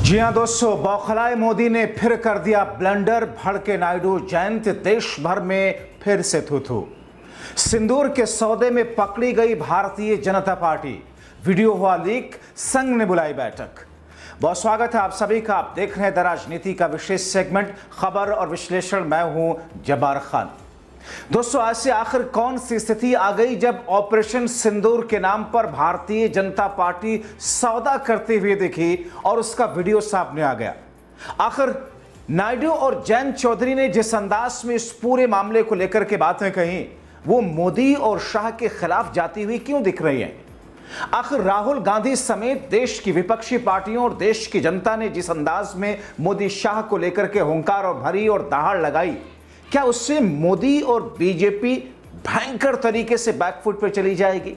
जी हां दोस्तों, बौखलाए मोदी ने फिर कर दिया ब्लंडर। भड़के नायडू जयंती देश भर में फिर से थू। सिंदूर के सौदे में पकड़ी गई भारतीय जनता पार्टी, वीडियो हुआ लीक, संघ ने बुलाई बैठक। बहुत स्वागत है आप सभी का। आप देख रहे हैं द राजनीति का विशेष सेगमेंट खबर और विश्लेषण। मैं हूं जब्बार खान। दोस्तों, आज से आखिर कौन सी स्थिति आ गई जब ऑपरेशन सिंदूर के नाम पर भारतीय जनता पार्टी सौदा करती हुई दिखी और उसका वीडियो सामने आ गया। आखिर नायडू और जयंत चौधरी ने जिस अंदाज में इस पूरे मामले को लेकर के बातें कही, वो मोदी और शाह के खिलाफ जाती हुई क्यों दिख रही है? आखिर राहुल गांधी समेत देश की विपक्षी पार्टियों और देश की जनता ने जिस अंदाज में मोदी शाह को लेकर के हुंकार और भरी और दहाड़ लगाई, क्या उससे मोदी और बीजेपी भयंकर तरीके से बैकफुट पर चली जाएगी?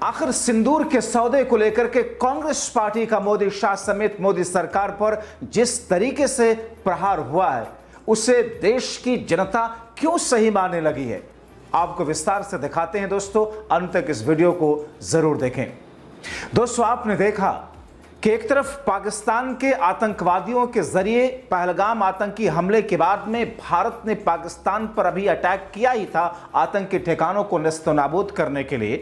आखिर सिंदूर के सौदे को लेकर के कांग्रेस पार्टी का मोदी शाह समेत मोदी सरकार पर जिस तरीके से प्रहार हुआ है, उसे देश की जनता क्यों सही मानने लगी है? आपको विस्तार से दिखाते हैं दोस्तों, अंत तक इस वीडियो को जरूर देखें। दोस्तों, आपने देखा कि एक तरफ पाकिस्तान के आतंकवादियों के जरिए पहलगाम आतंकी हमले के बाद में भारत ने पाकिस्तान पर अभी अटैक किया ही था आतंकी ठिकानों को नेस्तनाबूद करने के लिए,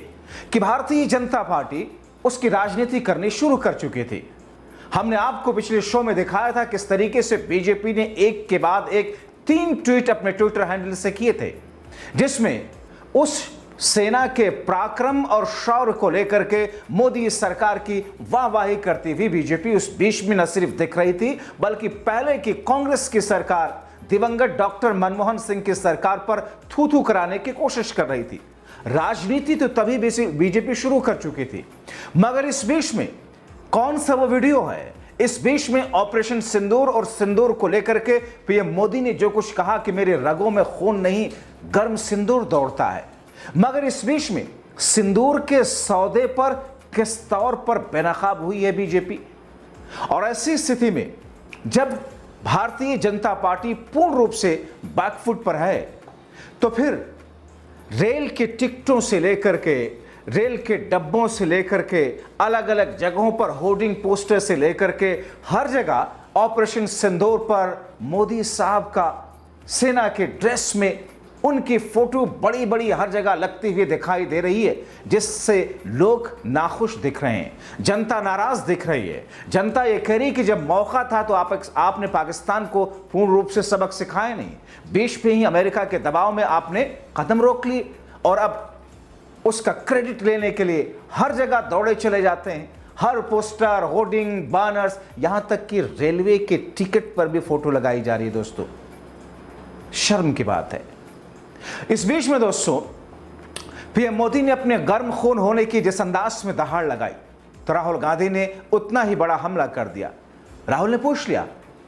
कि भारतीय जनता पार्टी उसकी राजनीति करनी शुरू कर चुकी थी। हमने आपको पिछले शो में दिखाया था किस तरीके से बीजेपी ने एक के बाद एक 3 ट्वीट अपने ट्विटर हैंडल से किए थे, जिसमें उस सेना के पराक्रम और शौर्य को लेकर के मोदी सरकार की वाहवाही करती हुई बीजेपी उस बीच में न सिर्फ दिख रही थी, बल्कि पहले की कांग्रेस की सरकार, दिवंगत डॉक्टर मनमोहन सिंह की सरकार पर थू कराने की कोशिश कर रही थी। राजनीति तो तभी बीजेपी शुरू कर चुकी थी, मगर इस बीच में कौन सा वो वीडियो है? इस बीच में ऑपरेशन सिंदूर और सिंदूर को लेकर के पीएम मोदी ने जो कुछ कहा कि मेरे रगों में खून नहीं, गर्म सिंदूर दौड़ता है। मगर इस बीच में सिंदूर के सौदे पर किस तौर पर बेनकाब हुई है बीजेपी? और ऐसी स्थिति में जब भारतीय जनता पार्टी पूर्ण रूप से बैकफुट पर है, तो फिर रेल के टिकटों से लेकर के, रेल के डब्बों से लेकर के, अलग अलग जगहों पर होर्डिंग पोस्टर से लेकर के हर जगह ऑपरेशन सिंदूर पर मोदी साहब का सेना के ड्रेस में उनकी फोटो बड़ी बड़ी हर जगह लगती हुई दिखाई दे रही है, जिससे लोग नाखुश दिख रहे हैं, जनता नाराज दिख रही है। जनता ये कह रही कि जब मौका था तो आपने पाकिस्तान को पूर्ण रूप से सबक सिखाया नहीं, बीच में ही अमेरिका के दबाव में आपने कदम रोक ली और अब उसका क्रेडिट लेने के लिए हर जगह दौड़े चले जाते हैं। हर पोस्टर, होर्डिंग, बैनर्स, यहां तक कि रेलवे के टिकट पर भी फोटो लगाई जा रही है। दोस्तों, शर्म की बात है। इस बीच में दोस्तों, पीएम मोदी ने अपने गर्म खून होने की जिस अंदाज में दहाड़ लगाई, तो राहुल गांधी ने उतना ही बड़ा हमला कर दिया। राहुल ने पूछ लिया,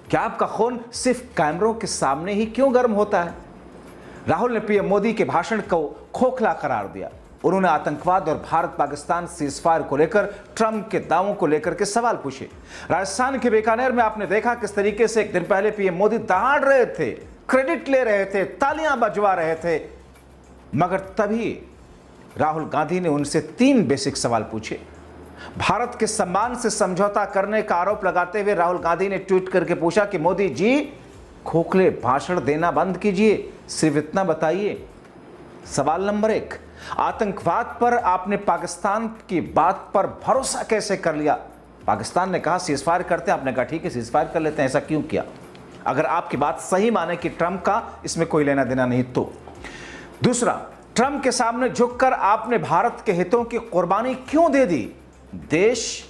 क्या आपका खून सिर्फ कैमरों के सामने ही क्यों गर्म होता है? राहुल ने पीएम मोदी के भाषण को खोखला करार दिया। उन्होंने आतंकवाद और भारत पाकिस्तान सीजफायर को लेकर, ट्रंप के दावों को लेकर के सवाल पूछे। राजस्थान के बीकानेर में आपने देखा किस तरीके से एक दिन पहले पीएम मोदी दहाड़ रहे थे, क्रेडिट ले रहे थे, तालियां बजवा रहे थे, मगर तभी राहुल गांधी ने उनसे 3 बेसिक सवाल पूछे। भारत के सम्मान से समझौता करने का आरोप लगाते हुए राहुल गांधी ने ट्वीट करके पूछा कि मोदी जी, खोखले भाषण देना बंद कीजिए, सिर्फ इतना बताइए। सवाल नंबर 1, आतंकवाद पर आपने पाकिस्तान की बात पर भरोसा कैसे कर लिया? पाकिस्तान ने कहा सीजफायर करते हैं, आपने कहा ठीक है सीजफायर कर लेते हैं, ऐसा क्यों किया? अगर आपकी बात सही माने कि ट्रंप का इसमें कोई लेना देना नहीं तो। दूसरा, ट्रंप के सामने झुककर आपने भारत के हितों की कुर्बानी क्यों दे दी? देश,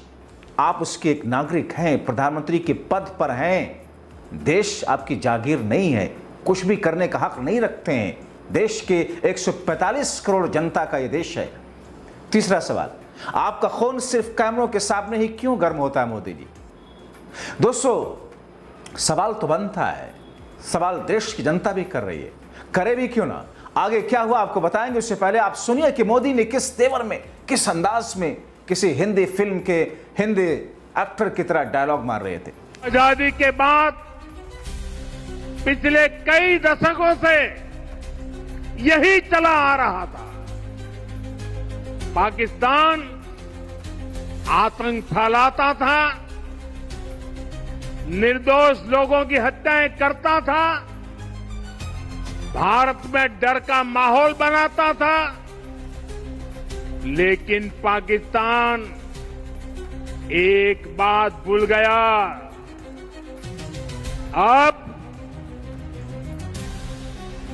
आप उसके एक नागरिक हैं, प्रधानमंत्री के पद पर हैं, देश आपकी जागीर नहीं है, कुछ भी करने का हक नहीं रखते हैं, देश के 145 करोड़ जनता का यह देश है। तीसरा सवाल, आपका खून सिर्फ कैमरों के सामने ही क्यों गर्म होता है मोदी जी? दोस्तों, सवाल तो बनता है, सवाल देश की जनता भी कर रही है, करे भी क्यों ना। आगे क्या हुआ आपको बताएंगे, उससे पहले आप सुनिए कि मोदी ने किस तेवर में, किस अंदाज में किसी हिंदी फिल्म के हिंदी एक्टर की तरह डायलॉग मार रहे थे। आजादी के बाद पिछले कई दशकों से यही चला आ रहा था। पाकिस्तान आतंक फैलाता था, निर्दोष लोगों की हत्याएं करता था, भारत में डर का माहौल बनाता था, लेकिन पाकिस्तान एक बात भूल गया। अब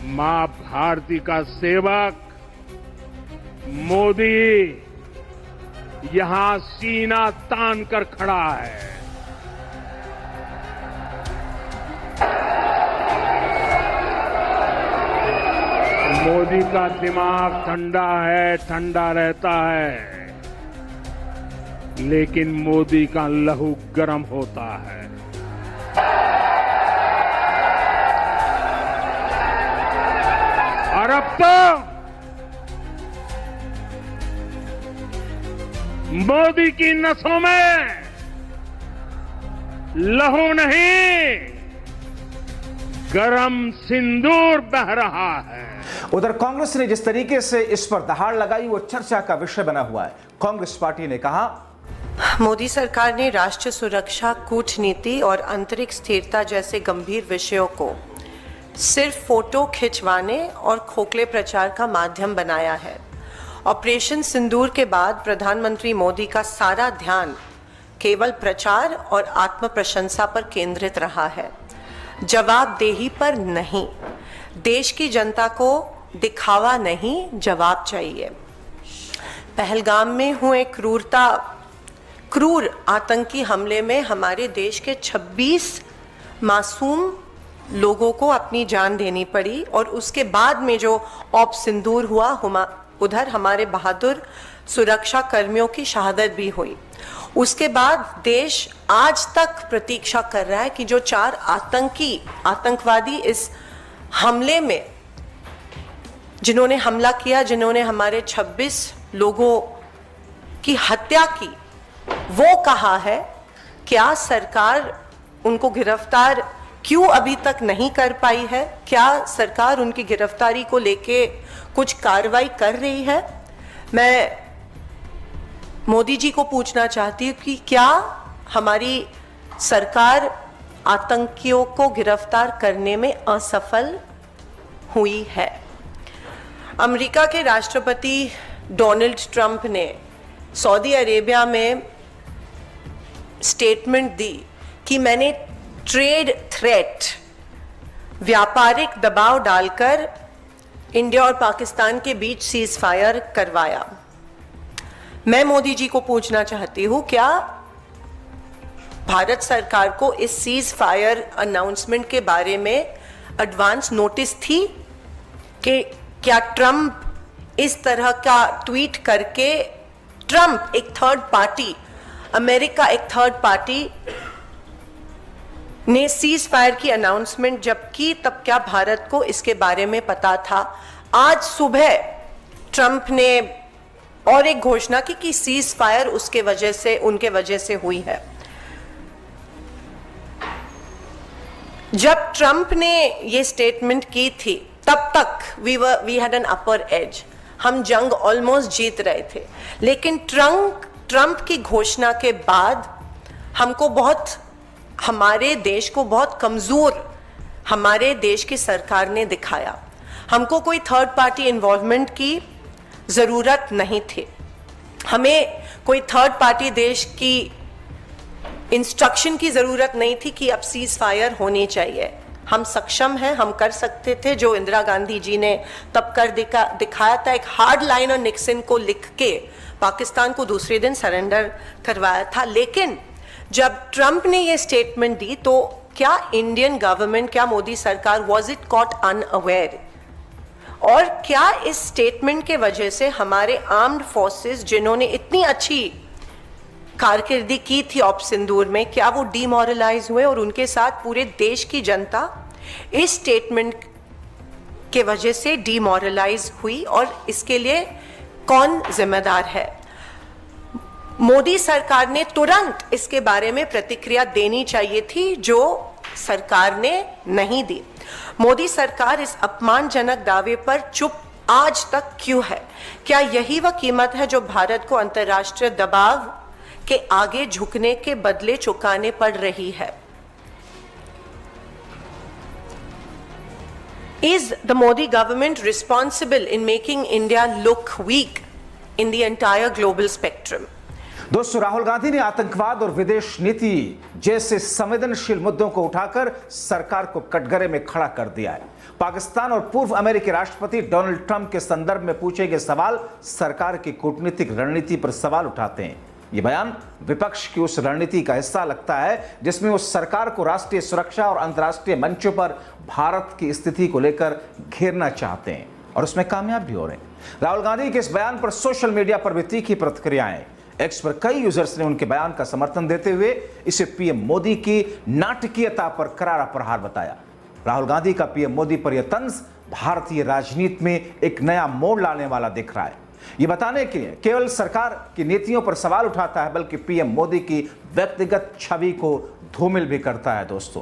मां भारती का सेवक मोदी यहां सीना तान कर खड़ा है। मोदी का दिमाग ठंडा है, ठंडा रहता है, लेकिन मोदी का लहू गर्म होता है। और अब तो मोदी की नसों में लहू नहीं, गरम सिंदूर बह रहा है। उधर कांग्रेस ने जिस तरीके से इस पर दहाड़ लगाई वो चर्चा का विषय बना हुआ है। कांग्रेस पार्टी ने कहा, मोदी सरकार ने राष्ट्रीय सुरक्षा, कूटनीति और आंतरिक स्थिरता जैसे गंभीर विषयों को सिर्फ फोटो खिंचवाने और खोखले प्रचार का माध्यम बनाया है। ऑपरेशन सिंदूर के बाद प्रधानमंत्री मोदी का सारा ध्यान केवल प्रचार और आत्म प्रशंसा पर केंद्रित रहा है, जवाबदेही पर नहीं। देश की जनता को दिखावा नहीं, जवाब चाहिए। पहलगाम में हुए क्रूर आतंकी हमले में हमारे देश के 26 मासूम लोगों को अपनी जान देनी पड़ी और उसके बाद में जो ऑप सिंदूर हुआ, उधर हमारे बहादुर सुरक्षा कर्मियों की शहादत भी हुई। उसके बाद देश आज तक प्रतीक्षा कर रहा है कि जो 4 आतंकवादी इस हमले में जिन्होंने हमला किया, जिन्होंने हमारे 26 लोगों की हत्या की, वो कहाँ है? क्या सरकार उनको गिरफ्तार क्यों अभी तक नहीं कर पाई है? क्या सरकार उनकी गिरफ्तारी को लेके कुछ कार्रवाई कर रही है? मैं मोदी जी को पूछना चाहती हूँ कि क्या हमारी सरकार आतंकियों को गिरफ्तार करने में असफल हुई है? अमेरिका के राष्ट्रपति डोनाल्ड ट्रंप ने सऊदी अरेबिया में स्टेटमेंट दी कि मैंने ट्रेड थ्रेट, व्यापारिक दबाव डालकर इंडिया और पाकिस्तान के बीच सीज फायर करवाया। मैं मोदी जी को पूछना चाहती हूं, क्या भारत सरकार को इस सीज फायर अनाउंसमेंट के बारे में एडवांस नोटिस थी कि क्या ट्रंप इस तरह का ट्वीट करके, ट्रंप एक थर्ड पार्टी, अमेरिका एक थर्ड पार्टी ने सीज फायर की अनाउंसमेंट जब की, तब क्या भारत को इसके बारे में पता था? आज सुबह ट्रंप ने और एक घोषणा की कि सीज फायर उनके वजह से हुई है। जब ट्रंप ने ये स्टेटमेंट की थी, तब तक we had an upper edge, हम जंग ऑलमोस्ट जीत रहे थे। लेकिन ट्रंप की घोषणा के बाद हमारे देश को बहुत कमजोर हमारे देश की सरकार ने दिखाया। हमको कोई थर्ड पार्टी इन्वॉल्वमेंट की जरूरत नहीं थी, हमें कोई थर्ड पार्टी देश की इंस्ट्रक्शन की जरूरत नहीं थी कि अब सीज फायर होनी चाहिए। हम सक्षम हैं, हम कर सकते थे जो इंदिरा गांधी जी ने तब कर दिखाया था। एक हार्ड लाइन और निक्सन को लिख के पाकिस्तान को दूसरे दिन सरेंडर करवाया था। लेकिन जब ट्रंप ने ये स्टेटमेंट दी तो क्या इंडियन गवर्नमेंट, क्या मोदी सरकार वाज इट कॉट अनअवेयर? और क्या इस स्टेटमेंट के वजह से हमारे आर्म्ड फोर्सेस जिन्होंने इतनी अच्छी कारकिर्दी की थी ऑप सिंदूर में, क्या वो डीमोरलाइज हुए और उनके साथ पूरे देश की जनता इस स्टेटमेंट के वजह से डीमोरलाइज हुई? और इसके लिए कौन जिम्मेदार है? मोदी सरकार ने तुरंत इसके बारे में प्रतिक्रिया देनी चाहिए थी, जो सरकार ने नहीं दी। मोदी सरकार इस अपमानजनक दावे पर चुप आज तक क्यों है? क्या यही वह कीमत है जो भारत को अंतर्राष्ट्रीय दबाव के आगे झुकने के बदले चुकाने पड़ रही है? Is the Modi government responsible in making India look weak in the entire global spectrum? दोस्तों, राहुल गांधी ने आतंकवाद और विदेश नीति जैसे संवेदनशील मुद्दों को उठाकर सरकार को कटघरे में खड़ा कर दिया है। पाकिस्तान और पूर्व अमेरिकी राष्ट्रपति डोनाल्ड ट्रंप के संदर्भ में पूछे गए सवाल सरकार की कूटनीतिक रणनीति पर सवाल उठाते हैं। यह बयान विपक्ष की उस रणनीति का हिस्सा लगता है जिसमें वो सरकार को राष्ट्रीय सुरक्षा और अंतर्राष्ट्रीय मंचों पर भारत की स्थिति को लेकर घेरना चाहते हैं और उसमें कामयाब भी हो रहे हैं। राहुल गांधी के इस बयान पर सोशल मीडिया पर भी तीखी प्रतिक्रियाएं। एक्स पर कई यूजर्स ने उनके बयान का समर्थन देते हुए इसे पीएम मोदी की नाटकीयता पर करारा प्रहार बताया। राहुल गांधी का पीएम मोदी पर यह तंज भारतीय राजनीति में एक नया मोड़ लाने वाला दिख रहा है। यह बताने के लिए केवल सरकार की नीतियों पर सवाल उठाता है बल्कि पीएम मोदी की व्यक्तिगत छवि को धूमिल भी करता है। दोस्तों,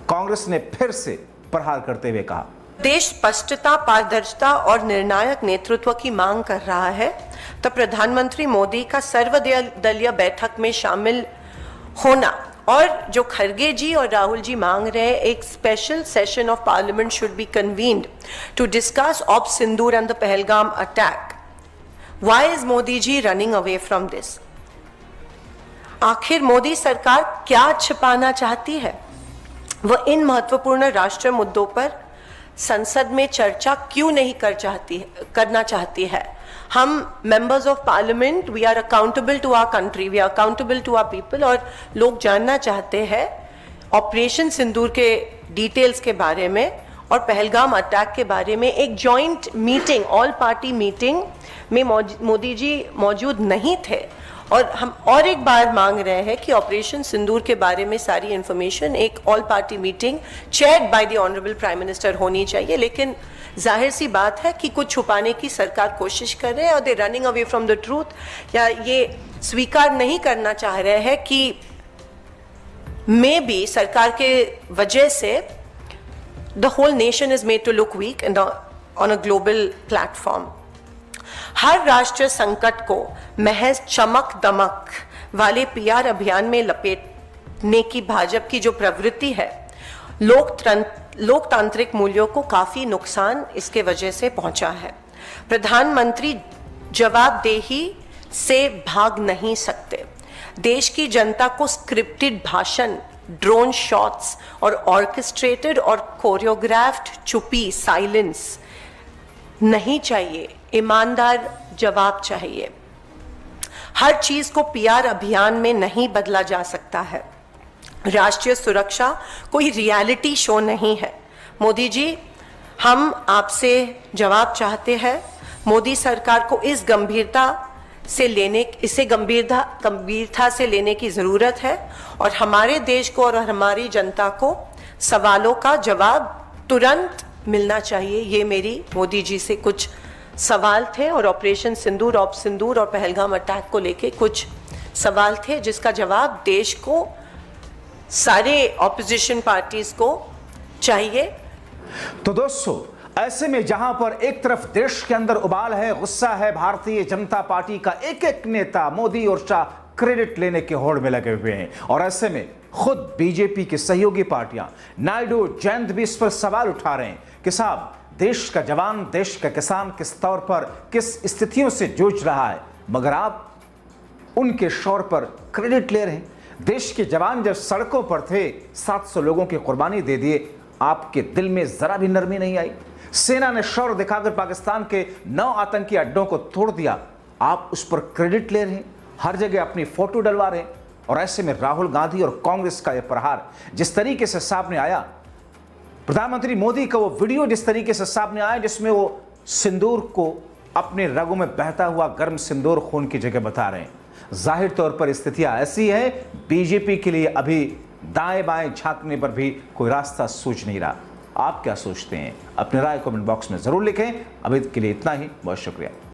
कांग्रेस ने फिर से प्रहार करते हुए कहा, देश स्पष्टता, पारदर्शिता और निर्णायक नेतृत्व की मांग कर रहा है तो प्रधानमंत्री मोदी का सर्वदलीय बैठक में शामिल होना और जो खरगे जी और राहुल जी मांग रहे हैं, एक special session of parliament should be convened to discuss op Sindoor and the Pahalgam attack. Why is Modi ji running away from this? आखिर मोदी सरकार क्या छिपाना चाहती है? वह इन महत्वपूर्ण राष्ट्रीय मुद्दों पर संसद में चर्चा क्यों नहीं करना चाहती है? हम members of parliament, we are accountable to our country, we are accountable to our people, और लोग जानना चाहते हैं ऑपरेशन सिंदूर के डिटेल्स के बारे में और पहलगाम अटैक के बारे में। एक joint meeting, all party meeting में मोदी जी मौजूद नहीं थे और हम और एक बार मांग रहे हैं कि ऑपरेशन सिंदूर के बारे में सारी इंफॉर्मेशन एक all party meeting chaired by the honourable prime minister होनी चाहिए। लेकिन जाहिर सी बात है कि कुछ छुपाने की सरकार कोशिश कर रहे हैं और दे running away from the truth, या ये स्वीकार नहीं करना चाह रहे हैं कि मे बी सरकार के वजह से the whole nation is made to look weak on a global platform. हर राष्ट्रीय संकट को महज चमक दमक वाले पीआर अभियान में लपेटने की भाजपा की जो प्रवृत्ति है, लोकतांत्रिक मूल्यों को काफी नुकसान इसके वजह से पहुंचा है। प्रधानमंत्री जवाबदेही से भाग नहीं सकते। देश की जनता को स्क्रिप्टेड भाषण, ड्रोन शॉट्स और ऑर्केस्ट्रेटेड और कोरियोग्राफ्ड चुप्पी, साइलेंस नहीं चाहिए। ईमानदार जवाब चाहिए। हर चीज को पीआर अभियान में नहीं बदला जा सकता है। राष्ट्रीय सुरक्षा कोई रियलिटी शो नहीं है। मोदी जी, हम आपसे जवाब चाहते हैं। मोदी सरकार को इसे गंभीरता से लेने की जरूरत है और हमारे देश को और हमारी जनता को सवालों का जवाब तुरंत मिलना चाहिए। ये मेरी मोदी जी से कुछ सवाल थे और ऑपरेशन सिंदूर, ऑप सिंदूर और पहलगाम अटैक को लेके कुछ सवाल थे जिसका जवाब देश को, सारे ऑपोजिशन पार्टीज को चाहिए। तो दोस्तों, ऐसे में जहां पर एक तरफ देश के अंदर उबाल है, गुस्सा है, भारतीय जनता पार्टी का एक एक नेता मोदी और शाह क्रेडिट लेने के होड़ में लगे हुए हैं और ऐसे में खुद बीजेपी की सहयोगी पार्टियां नायडू, जयंत भी इस पर सवाल उठा रहे हैं कि साहब, देश का जवान, देश का किसान किस तौर पर, किस स्थितियों से जूझ रहा है, मगर आप उनके शौर्य पर क्रेडिट ले रहे हैं। देश के जवान जब सड़कों पर थे, 700 लोगों की कुर्बानी दे दिए, आपके दिल में जरा भी नरमी नहीं आई। सेना ने शौर्य दिखाकर पाकिस्तान के 9 आतंकी अड्डों को तोड़ दिया, आप उस पर क्रेडिट ले रहे हैं, हर जगह अपनी फोटो डलवा रहे हैं। और ऐसे में राहुल गांधी और कांग्रेस का यह प्रहार जिस तरीके से सामने आया, प्रधानमंत्री मोदी का वो वीडियो जिस तरीके से सामने आया जिसमें वो सिंदूर को अपने रगों में बहता हुआ गर्म सिंदूर खून की जगह बता रहे हैं, जाहिर तौर पर स्थितियां ऐसी है, बीजेपी के लिए अभी दाएं बाएं झांकने पर भी कोई रास्ता सूझ नहीं रहा। आप क्या सोचते हैं? अपनी राय कमेंट बॉक्स में जरूर लिखें। अभी के लिए इतना ही, बहुत शुक्रिया।